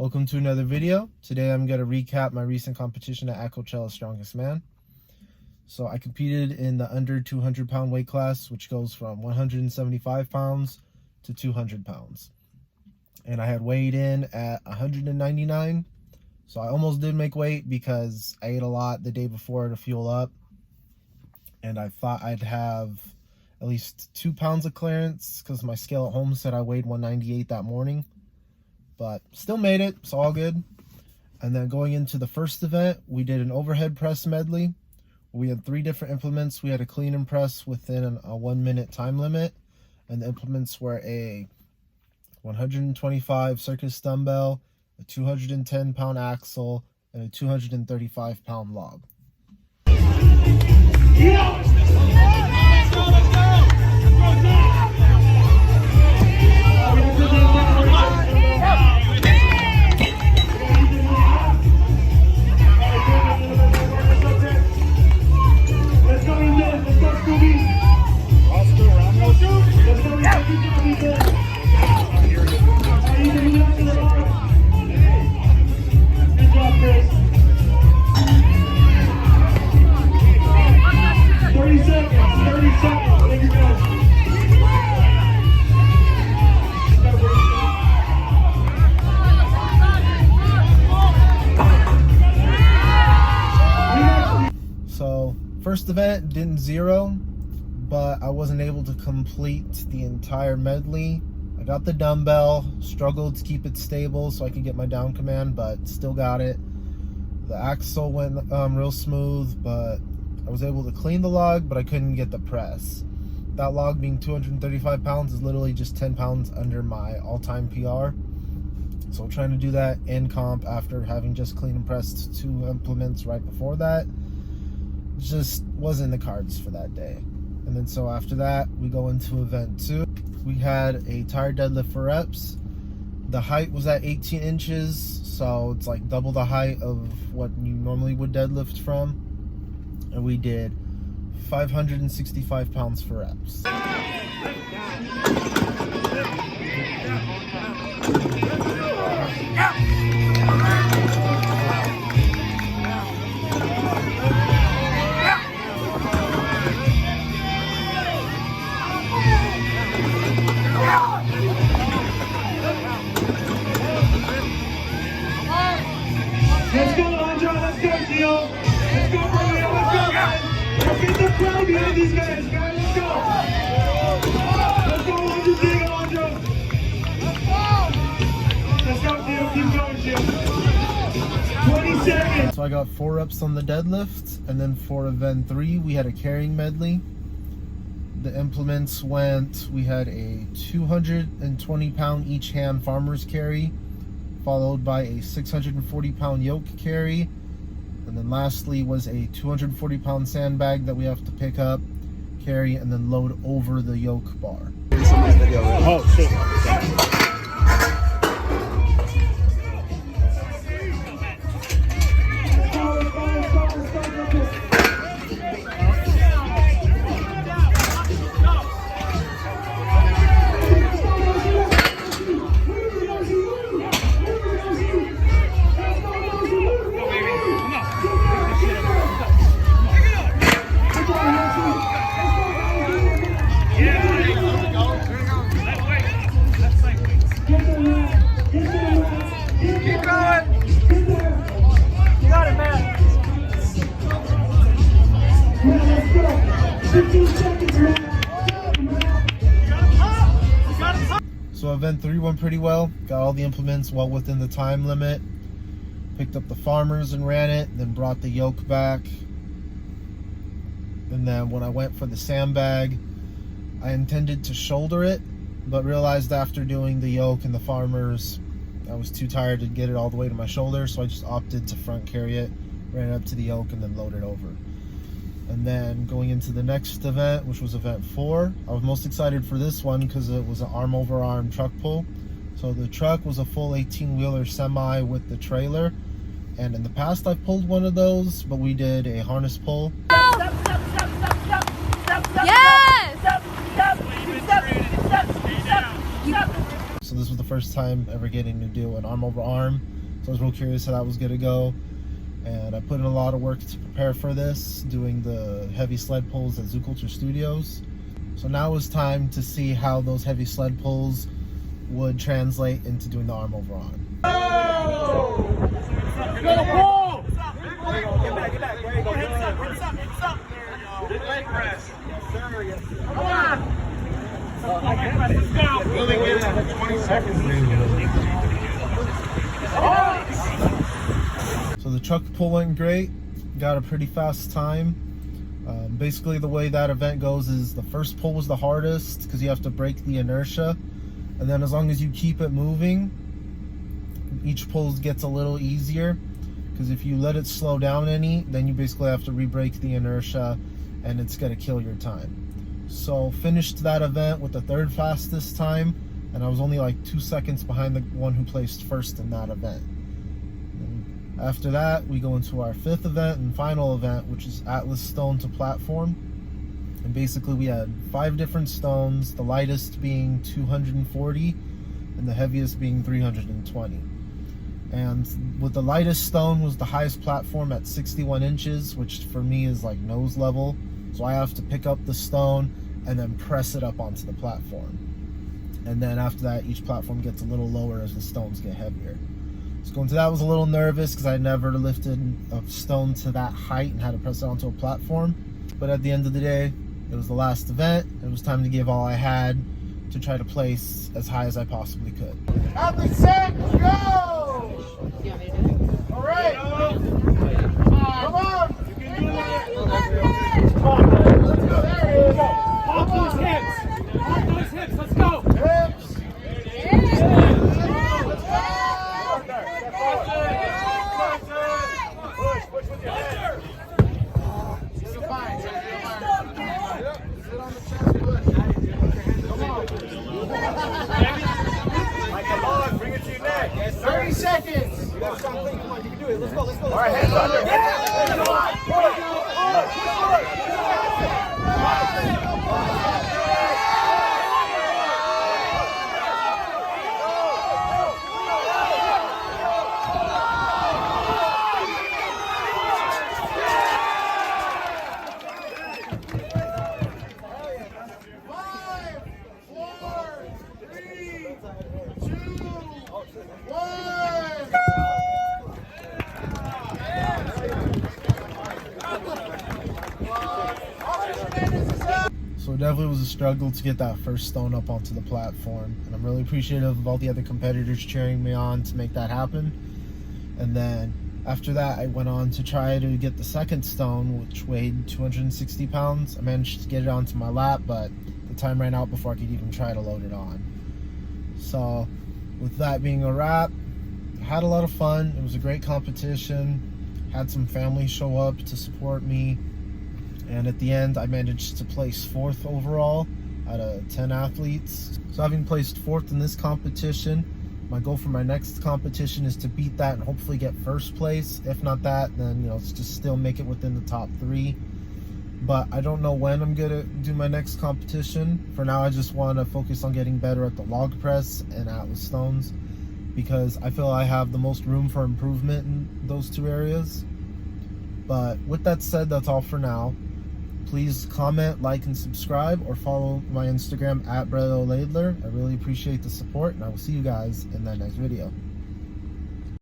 Welcome to another video. Today I'm going to recap my recent competition at Coachella Strongest Man. So I competed in the under 200 pound weight class, which goes from 175 pounds to 200 pounds. And I had weighed in at 199. So I almost did make weight because I ate a lot the day before to fuel up. And I thought I'd have at least 2 pounds of clearance because my scale at home said I weighed 198 that morning. But still made it, it's all good. And then going into the first event, we did an overhead press medley. We had 3 different implements. We had a clean and press within a 1 minute time limit. And the implements were a 125 circus dumbbell, a 210 pound axle, and a 235 pound log. Yeah. First event didn't zero, but I wasn't able to complete the entire medley. I got the dumbbell, struggled to keep it stable so I could get my down command, but still got it. The axle went real smooth, but I was able to clean the log, but I couldn't get the press. That log being 235 pounds is literally just 10 pounds under my all-time PR. So trying to do that in comp after having just clean and pressed 2 implements right before that just wasn't in the cards for that day. And then so after that, we go into event 2. We had a tire deadlift for reps. The height was at 18 inches, so it's like double the height of what you normally would deadlift from. And we did 565 pounds for reps. Let's go, Andre, let's go, Gio. Let's go, Maria, let's go, guys. Let's get the crowd behind these guys, let's go. Let's go, Andre, dig it, Andre. Let's go, Gio, keep going, Gio. 20 seconds. So I got 4 reps on the deadlift, and then for event 3, we had a carrying medley. The implements we had a 220 pound each hand farmer's carry, followed by a 640 pound yoke carry, and then lastly was a 240 pound sandbag that we have to pick up, carry, and then load over the yoke bar. Oh shit. So event 3 went pretty well. Got all the implements well within the time limit. Picked up the farmers and ran it, then brought the yoke back. And then when I went for the sandbag, I intended to shoulder it, but realized after doing the yoke and the farmers, I was too tired to get it all the way to my shoulder, so I just opted to front carry it, ran up to the yoke, and then loaded over. And then going into the next event, which was event 4, I was most excited for this one because it was an arm over arm truck pull. So the truck was a full 18-wheeler semi with the trailer. And in the past I've pulled one of those, but we did a harness pull. Yes! So this was the first time ever getting to do an arm over arm, so I was real curious how that was going to go. And I put in a lot of work to prepare for this, doing the heavy sled pulls at Zoo Culture Studios. So now it was time to see how those heavy sled pulls would translate into doing the arm over arm. Go, Paul! Get back. There you go. Hips up. There you go. Good leg press. Yes, sir. Yes, sir. Come on. Let's go. Really good. 20 seconds. So the truck pull went great. Got a pretty fast time. Basically, the way that event goes is the first pull was the hardest because you have to break the inertia. And then as long as you keep it moving, each pull gets a little easier, because if you let it slow down any, then you basically have to re-break the inertia and it's going to kill your time. So finished that event with the third fastest time, and I was only like 2 seconds behind the one who placed first in that event. And after that, we go into our fifth event and final event, which is Atlas Stone to Platform. And basically we had 5 different stones, the lightest being 240 and the heaviest being 320. And with the lightest stone was the highest platform at 61 inches, which for me is like nose level. So I have to pick up the stone and then press it up onto the platform. And then after that, each platform gets a little lower as the stones get heavier. So going to that was a little nervous because I never lifted a stone to that height and had to press it onto a platform. But at the end of the day, it was the last event. It was time to give all I had to try to place as high as I possibly could. Athlete set, go! All right. Come on. You can do it. Come on. Let's go. There you go. Pop those hips. Pop those hips. Let's go. Hips. Push with your head. You're fine. Sit on the chest, push. Come on. Like a log, bring it to your neck. 30 seconds. You got something. Come on, you can do it. Let's go. All right, hands under. Come on. Push. So it definitely was a struggle to get that first stone up onto the platform, and I'm really appreciative of all the other competitors cheering me on to make that happen. And then after that, I went on to try to get the second stone, which weighed 260 pounds. I managed to get it onto my lap, but the time ran out before I could even try to load it on. So with that being a wrap, I had a lot of fun. It was a great competition. Had some family show up to support me. And at the end, I managed to place 4th overall out of 10 athletes. So having placed 4th in this competition, my goal for my next competition is to beat that and hopefully get 1st place. If not that, then it's just still make it within the top 3. But I don't know when I'm gonna do my next competition. For now, I just want to focus on getting better at the log press and Atlas stones, because I feel I have the most room for improvement in those 2 areas. But with that said, that's all for now. Please comment, like, and subscribe, or follow my Instagram at BrotherLadler. I really appreciate the support, and I will see you guys in that next video.